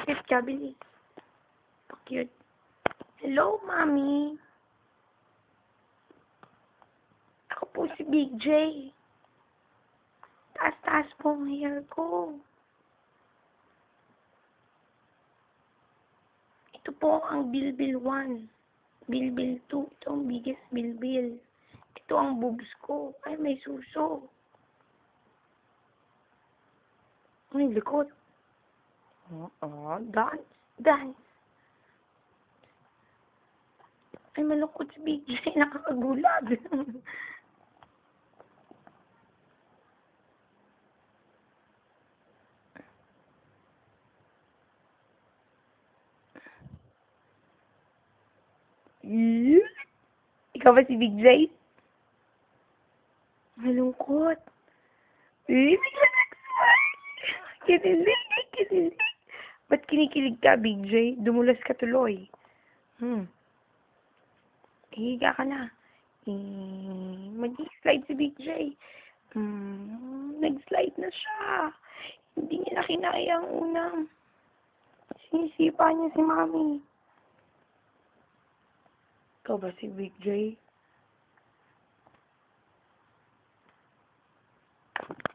Cute ka, bilis. Cute. Hello, Mommy. Ako po si Big J. Taas-taas po ang hair ko. Ito po ang Bilbil 1. Bilbil 2. Ito ang biggest Bilbil. Ito ang boobs ko. Ay, may suso. Ay, likod. Dance. Dance. Ay, malungkot si Big J. Nakakagulag. Ikaw ba si Big J? Malungkot. Bigla nag-smile. Kinilig. Kinilig. Ba't kinikilig ka, Big J? Dumulas ka tuloy. Higa ka na. Mag-slide si Big J. Nag-slide na siya. Hindi niya na kinaya ang unang. Sinisipa niya si Mami. Ikaw ba si Big J?